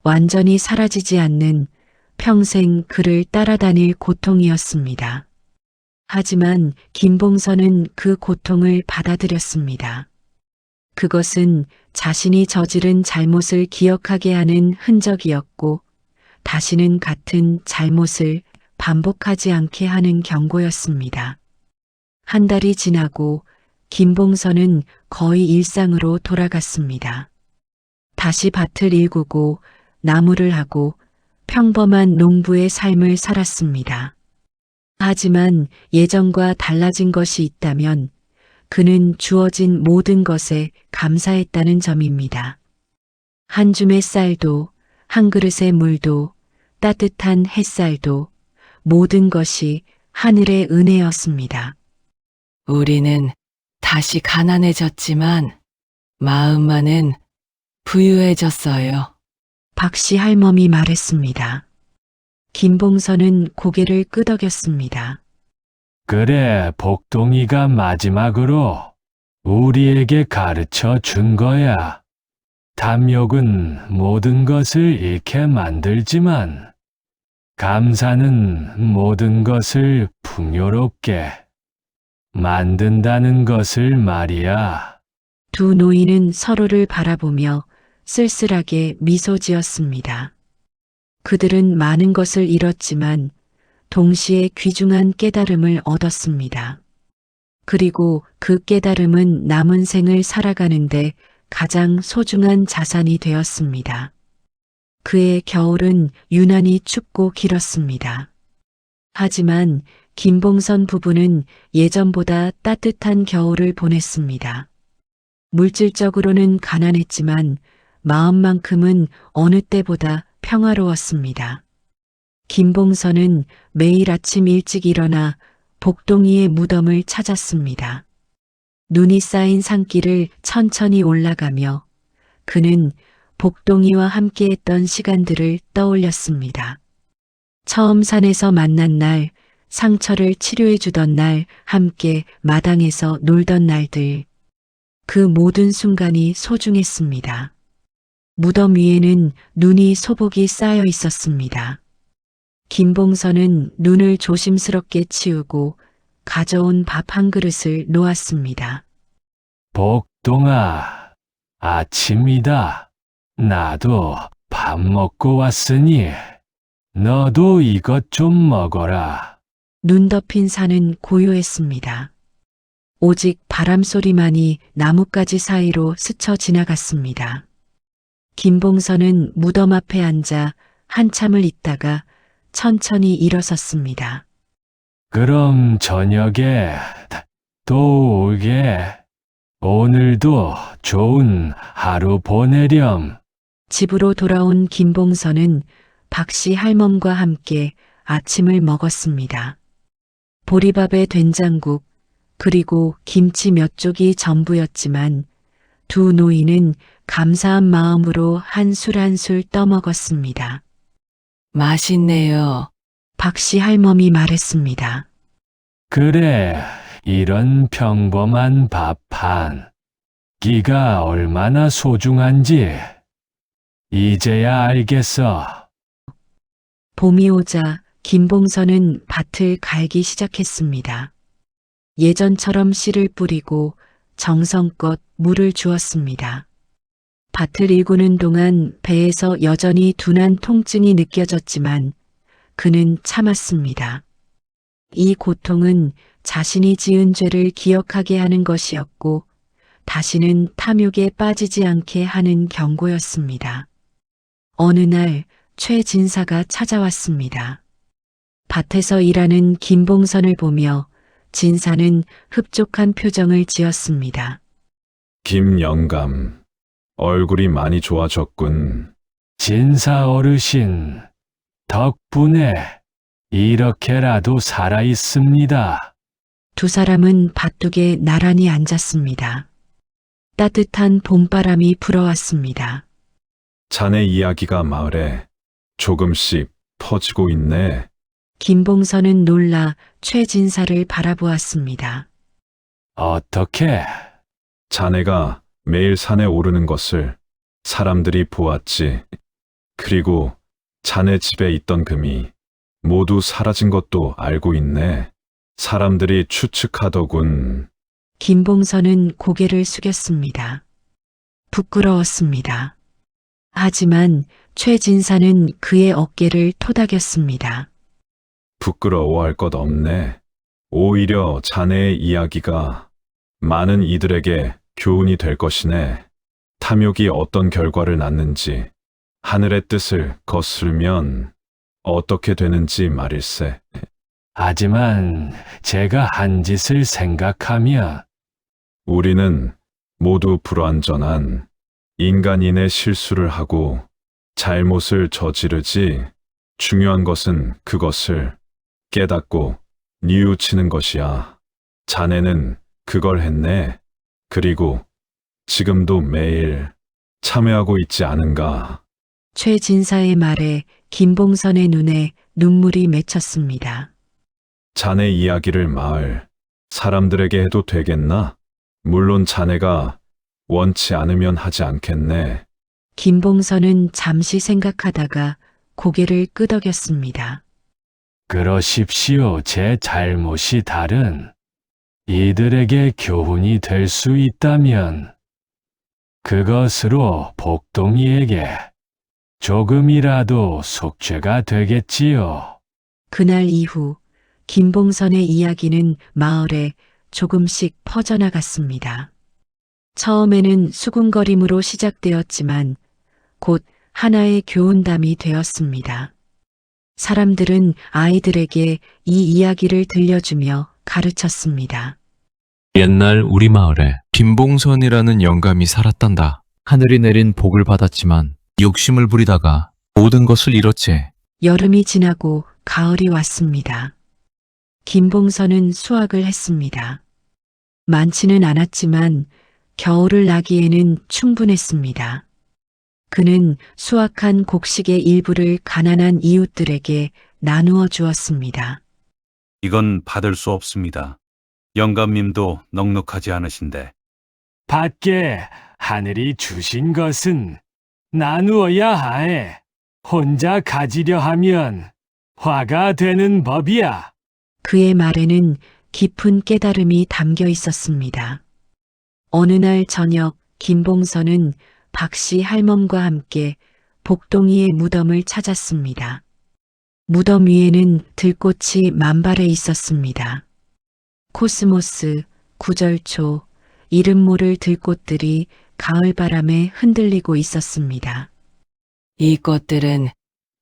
S1: 완전히 사라지지 않는 평생 그를 따라다닐 고통이었습니다. 하지만 김봉선은 그 고통을 받아들였습니다. 그것은 자신이 저지른 잘못을 기억하게 하는 흔적이었고, 다시는 같은 잘못을 반복하지 않게 하는 경고였습니다. 한 달이 지나고 김봉선은 거의 일상으로 돌아갔습니다. 다시 밭을 일구고 나무를 하고 평범한 농부의 삶을 살았습니다. 하지만 예전과 달라진 것이 있다면 그는 주어진 모든 것에 감사했다는 점입니다. 한 줌의 쌀도, 한 그릇의 물도, 따뜻한 햇살도 모든 것이 하늘의 은혜였습니다.
S5: 우리는 다시 가난해졌지만 마음만은 부유해졌어요.
S1: 박씨 할멈이 말했습니다. 김봉선은 고개를 끄덕였습니다.
S4: 그래, 복동이가 마지막으로 우리에게 가르쳐 준 거야. 탐욕은 모든 것을 잃게 만들지만 감사는 모든 것을 풍요롭게 만든다는 것을 말이야.
S1: 두 노인은 서로를 바라보며 쓸쓸하게 미소 지었습니다. 그들은 많은 것을 잃었지만 동시에 귀중한 깨달음을 얻었습니다. 그리고 그 깨달음은 남은 생을 살아가는데 가장 소중한 자산이 되었습니다. 그의 겨울은 유난히 춥고 길었습니다. 하지만 김봉선 부부는 예전보다 따뜻한 겨울을 보냈습니다. 물질적으로는 가난했지만 마음만큼은 어느 때보다 평화로웠습니다. 김봉선은 매일 아침 일찍 일어나 복동이의 무덤을 찾았습니다. 눈이 쌓인 산길을 천천히 올라가며 그는 복동이와 함께했던 시간들을 떠올렸습니다. 처음 산에서 만난 날, 상처를 치료해 주던 날, 함께 마당에서 놀던 날들. 그 모든 순간이 소중했습니다. 무덤 위에는 눈이 소복이 쌓여 있었습니다. 김봉선은 눈을 조심스럽게 치우고 가져온 밥 한 그릇을 놓았습니다.
S4: 복동아, 아침이다. 나도 밥 먹고 왔으니 너도 이것 좀 먹어라.
S1: 눈 덮인 산은 고요했습니다. 오직 바람 소리만이 나뭇가지 사이로 스쳐 지나갔습니다. 김봉선은 무덤 앞에 앉아 한참을 있다가 천천히 일어섰습니다.
S4: 그럼 저녁에 또 오게. 오늘도 좋은 하루 보내렴.
S1: 집으로 돌아온 김봉선은 박씨 할멈과 함께 아침을 먹었습니다. 보리밥에 된장국, 그리고 김치 몇 쪽이 전부였지만 두 노인은 감사한 마음으로 한 술 한 술 떠먹었습니다.
S5: 맛있네요.
S1: 박씨 할멈이 말했습니다.
S4: 그래, 이런 평범한 밥 한 끼가 얼마나 소중한지 이제야 알겠어.
S1: 봄이 오자 김봉선은 밭을 갈기 시작했습니다. 예전처럼 씨를 뿌리고 정성껏 물을 주었습니다. 밭을 일구는 동안 배에서 여전히 둔한 통증이 느껴졌지만 그는 참았습니다. 이 고통은 자신이 지은 죄를 기억하게 하는 것이었고 다시는 탐욕에 빠지지 않게 하는 경고였습니다. 어느 날 최진사가 찾아왔습니다. 밭에서 일하는 김봉선을 보며 진사는 흡족한 표정을 지었습니다.
S2: 김영감, 얼굴이 많이 좋아졌군.
S4: 진사 어르신, 덕분에 이렇게라도 살아 있습니다.
S1: 두 사람은 밭둑에 나란히 앉았습니다. 따뜻한 봄바람이 불어왔습니다.
S2: 자네 이야기가 마을에 조금씩 퍼지고 있네.
S1: 김봉선은 놀라 최진사를 바라보았습니다.
S4: 어떻게?
S2: 자네가 매일 산에 오르는 것을 사람들이 보았지. 그리고 자네 집에 있던 금이 모두 사라진 것도 알고 있네. 사람들이 추측하더군.
S1: 김봉선은 고개를 숙였습니다. 부끄러웠습니다. 하지만 최진사는 그의 어깨를 토닥였습니다.
S2: 부끄러워할 것 없네. 오히려 자네의 이야기가 많은 이들에게 교훈이 될 것이네. 탐욕이 어떤 결과를 낳는지, 하늘의 뜻을 거스르면 어떻게 되는지 말일세.
S4: 하지만 제가 한 짓을 생각하면
S2: 우리는 모두 불완전한 인간인의 실수를 하고 잘못을 저지르지, 중요한 것은 그것을 깨닫고 뉘우치는 것이야. 자네는 그걸 했네. 그리고 지금도 매일 참여하고 있지 않은가.
S1: 최진사의 말에 김봉선의 눈에 눈물이 맺혔습니다.
S2: 자네 이야기를 마을 사람들에게 해도 되겠나? 물론 자네가 원치 않으면 하지 않겠네.
S1: 김봉선은 잠시 생각하다가 고개를 끄덕였습니다.
S4: 그러십시오. 제 잘못이 다른 이들에게 교훈이 될 수 있다면 그것으로 복동이에게 조금이라도 속죄가 되겠지요.
S1: 그날 이후 김봉선의 이야기는 마을에 조금씩 퍼져나갔습니다. 처음에는 수군거림으로 시작되었지만 곧 하나의 교훈담이 되었습니다. 사람들은 아이들에게 이 이야기를 들려주며 가르쳤습니다.
S8: 옛날 우리 마을에 김봉선이라는 영감이 살았단다. 하늘이 내린 복을 받았지만 욕심을 부리다가 모든 것을 잃었지.
S1: 여름이 지나고 가을이 왔습니다. 김봉선은 수확을 했습니다. 많지는 않았지만 겨울을 나기에는 충분했습니다. 그는 수확한 곡식의 일부를 가난한 이웃들에게 나누어 주었습니다.
S7: 이건 받을 수 없습니다. 영감님도 넉넉하지 않으신데.
S4: 밖에 하늘이 주신 것은 나누어야 하에 혼자 가지려 하면 화가 되는 법이야.
S1: 그의 말에는 깊은 깨달음이 담겨 있었습니다. 어느 날 저녁 김봉선은 박씨 할멈과 함께 복동이의 무덤을 찾았습니다. 무덤 위에는 들꽃이 만발해 있었습니다. 코스모스, 구절초, 이름 모를 들꽃들이 가을바람에 흔들리고 있었습니다.
S5: 이 꽃들은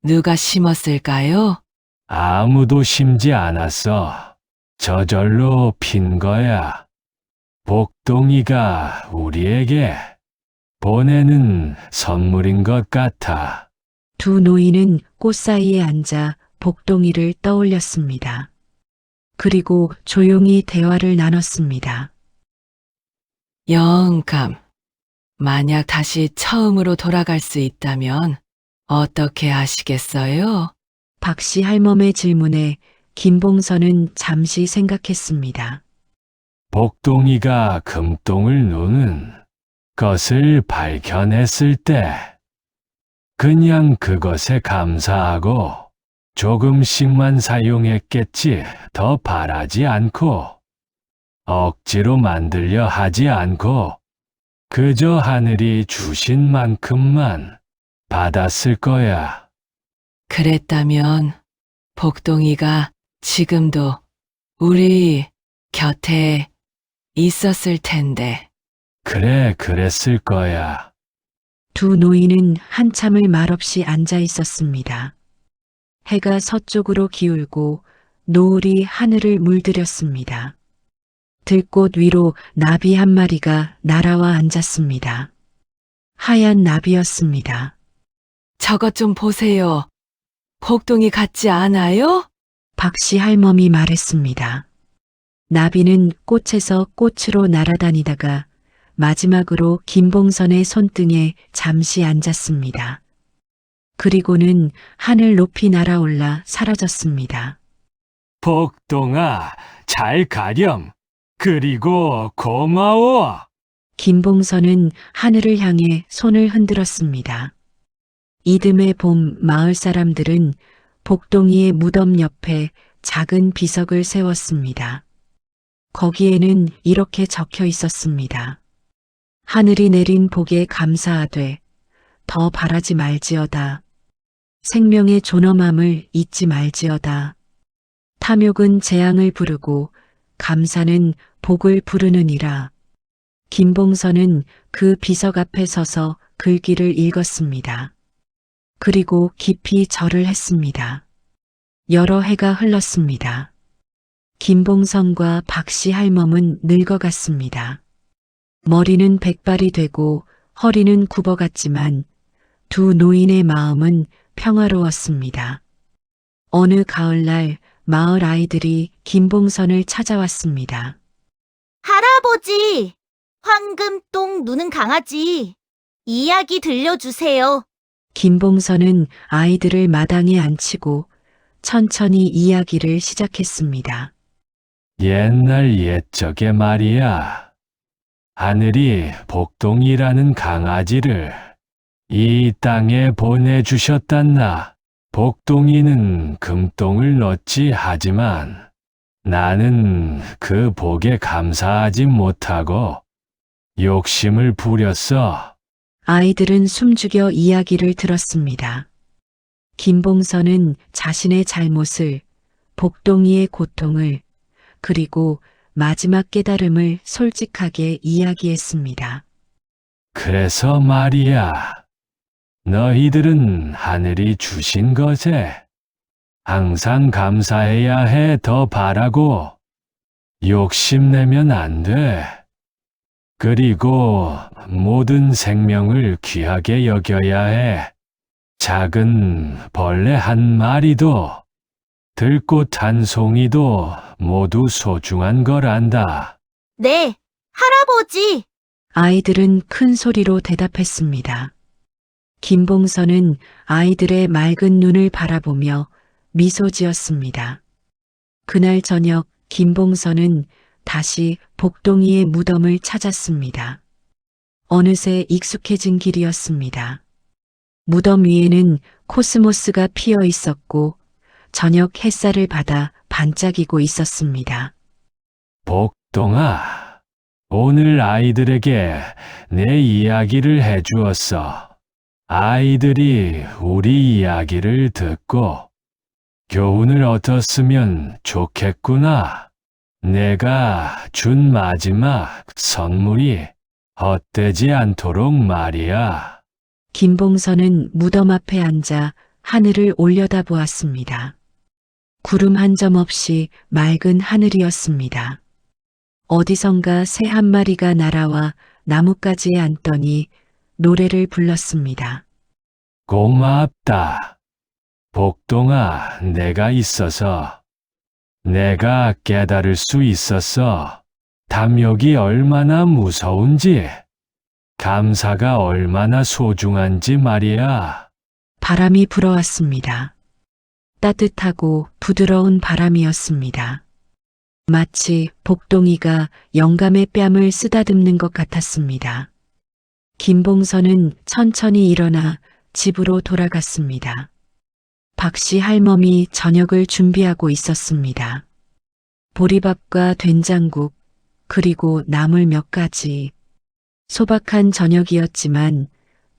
S5: 누가 심었을까요?
S4: 아무도 심지 않았어. 저절로 핀 거야. 복동이가 우리에게 보내는 선물인 것 같아.
S1: 두 노인은 꽃 사이에 앉아 복동이를 떠올렸습니다. 그리고 조용히 대화를 나눴습니다.
S5: 영감, 만약 다시 처음으로 돌아갈 수 있다면 어떻게 하시겠어요?
S1: 박씨 할멈의 질문에 김봉선은 잠시 생각했습니다.
S4: 복동이가 금동을 누는 것을 발견했을 때 그냥 그것에 감사하고 조금씩만 사용했겠지 더 바라지 않고 억지로 만들려 하지 않고 그저 하늘이 주신 만큼만 받았을 거야.
S5: 그랬다면 복동이가 지금도 우리 곁에 있었을 텐데.
S4: 그래, 그랬을 거야.
S1: 두 노인은 한참을 말없이 앉아 있었습니다. 해가 서쪽으로 기울고 노을이 하늘을 물들였습니다. 들꽃 위로 나비 한 마리가 날아와 앉았습니다. 하얀 나비였습니다.
S5: 저것 좀 보세요. 복동이 같지 않아요?
S1: 박씨 할멈이 말했습니다. 나비는 꽃에서 꽃으로 날아다니다가 마지막으로 김봉선의 손등에 잠시 앉았습니다. 그리고는 하늘 높이 날아올라 사라졌습니다.
S4: 복동아, 잘 가렴. 그리고 고마워.
S1: 김봉선은 하늘을 향해 손을 흔들었습니다. 이듬해 봄 마을 사람들은 복동이의 무덤 옆에 작은 비석을 세웠습니다. 거기에는 이렇게 적혀 있었습니다. 하늘이 내린 복에 감사하되 더 바라지 말지어다. 생명의 존엄함을 잊지 말지어다. 탐욕은 재앙을 부르고 감사는 복을 부르느니라. 김봉선은 그 비석 앞에 서서 글귀를 읽었습니다. 그리고 깊이 절을 했습니다. 여러 해가 흘렀습니다. 김봉선과 박씨 할멈은 늙어갔습니다. 머리는 백발이 되고 허리는 굽어갔지만 두 노인의 마음은 평화로웠습니다. 어느 가을날 마을 아이들이 김봉선을 찾아왔습니다.
S3: 할아버지, 황금똥 누는 강아지, 이야기 들려주세요.
S1: 김봉선은 아이들을 마당에 앉히고 천천히 이야기를 시작했습니다.
S4: 옛날 옛적에 말이야. 하늘이 복동이라는 강아지를 이 땅에 보내주셨단나. 복동이는 금똥을 넣지 하지만 나는 그 복에 감사하지 못하고 욕심을 부렸어.
S1: 아이들은 숨죽여 이야기를 들었습니다. 김봉선은 자신의 잘못을, 복동이의 고통을, 그리고 마지막 깨달음을 솔직하게 이야기했습니다.
S4: 그래서 말이야. 너희들은 하늘이 주신 것에 항상 감사해야 해. 더 바라고 욕심내면 안 돼. 그리고 모든 생명을 귀하게 여겨야 해. 작은 벌레 한 마리도, 들꽃 한 송이도 모두 소중한 걸 안다.
S3: 네, 할아버지.
S1: 아이들은 큰 소리로 대답했습니다. 김봉선은 아이들의 맑은 눈을 바라보며 미소 지었습니다. 그날 저녁 김봉선은 다시 복동이의 무덤을 찾았습니다. 어느새 익숙해진 길이었습니다. 무덤 위에는 코스모스가 피어 있었고 저녁 햇살을 받아 반짝이고 있었습니다.
S4: 복동아, 오늘 아이들에게 내 이야기를 해주었어. 아이들이 우리 이야기를 듣고 교훈을 얻었으면 좋겠구나. 내가 준 마지막 선물이 헛되지 않도록 말이야.
S1: 김봉선은 무덤 앞에 앉아 하늘을 올려다보았습니다. 구름 한 점 없이 맑은 하늘이었습니다. 어디선가 새 한 마리가 날아와 나뭇가지에 앉더니 노래를 불렀습니다.
S4: 고맙다. 복동아, 내가 있어서. 내가 깨달을 수 있었어. 탐욕이 얼마나 무서운지, 감사가 얼마나 소중한지 말이야.
S1: 바람이 불어왔습니다. 따뜻하고 부드러운 바람이었습니다. 마치 복동이가 영감의 뺨을 쓰다듬는 것 같았습니다. 김봉선은 천천히 일어나 집으로 돌아갔습니다. 박씨 할멈이 저녁을 준비하고 있었습니다. 보리밥과 된장국, 그리고 나물 몇 가지. 소박한 저녁이었지만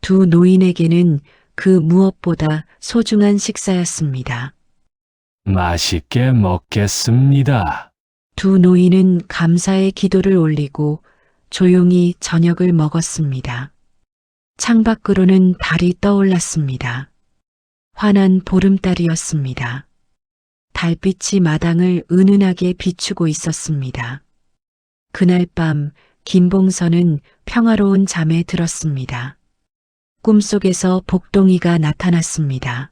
S1: 두 노인에게는 그 무엇보다 소중한 식사였습니다.
S4: 맛있게 먹겠습니다.
S1: 두 노인은 감사의 기도를 올리고 조용히 저녁을 먹었습니다. 창밖으로는 달이 떠올랐습니다. 환한 보름달이었습니다. 달빛이 마당을 은은하게 비추고 있었습니다. 그날 밤 김봉선은 평화로운 잠에 들었습니다. 꿈속에서 복동이가 나타났습니다.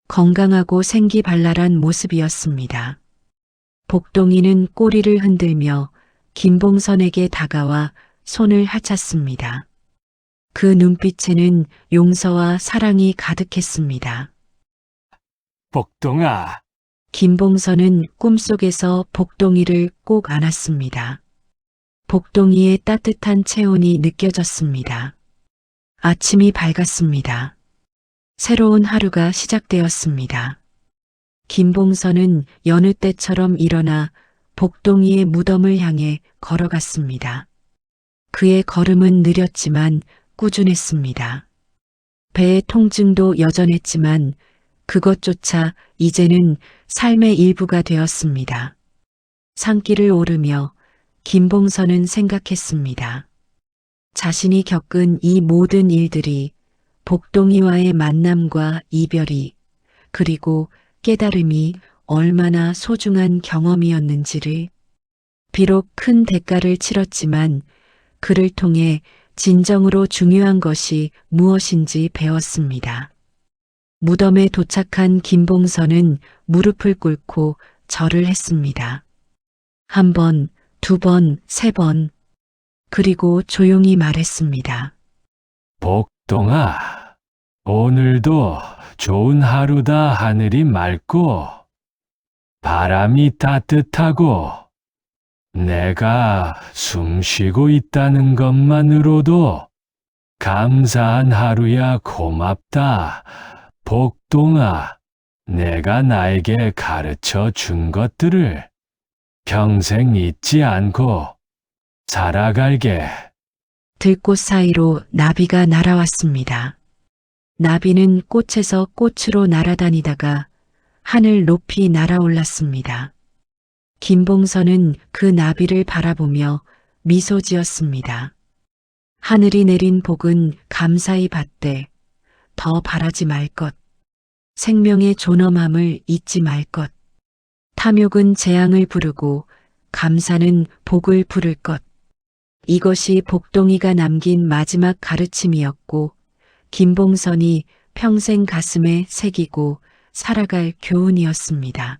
S1: 건강하고 생기발랄한 모습이었습니다. 복동이는 꼬리를 흔들며 김봉선에게 다가와 손을 하찼습니다. 그 눈빛에는 용서와 사랑이 가득했습니다.
S4: 복동아,
S1: 김봉선은 꿈속에서 복동이를 꼭 안았습니다. 복동이의 따뜻한 체온이 느껴졌습니다. 아침이 밝았습니다. 새로운 하루가 시작되었습니다. 김봉선은 여느 때처럼 일어나 복동이의 무덤을 향해 걸어갔습니다. 그의 걸음은 느렸지만 꾸준했습니다. 배의 통증도 여전했지만 그것조차 이제는 삶의 일부가 되었습니다. 산길을 오르며 김봉선은 생각했습니다. 자신이 겪은 이 모든 일들이 복동이와의 만남과 이별이 그리고 깨달음이 얼마나 소중한 경험이었는지를, 비록 큰 대가를 치렀지만 그를 통해 진정으로 중요한 것이 무엇인지 배웠습니다. 무덤에 도착한 김봉선은 무릎을 꿇고 절을 했습니다. 한 번, 두 번, 세 번, 그리고 조용히 말했습니다.
S4: 복동아, 오늘도 좋은 하루다. 하늘이 맑고 바람이 따뜻하고 내가 숨 쉬고 있다는 것만으로도 감사한 하루야. 고맙다. 복동아, 내가 나에게 가르쳐 준 것들을 평생 잊지 않고 살아갈게.
S1: 들꽃 사이로 나비가 날아왔습니다. 나비는 꽃에서 꽃으로 날아다니다가 하늘 높이 날아올랐습니다. 김봉선은 그 나비를 바라보며 미소 지었습니다. 하늘이 내린 복은 감사히 받되 더 바라지 말 것. 생명의 존엄함을 잊지 말 것. 탐욕은 재앙을 부르고 감사는 복을 부를 것. 이것이 복동이가 남긴 마지막 가르침이었고 김봉선이 평생 가슴에 새기고 살아갈 교훈이었습니다.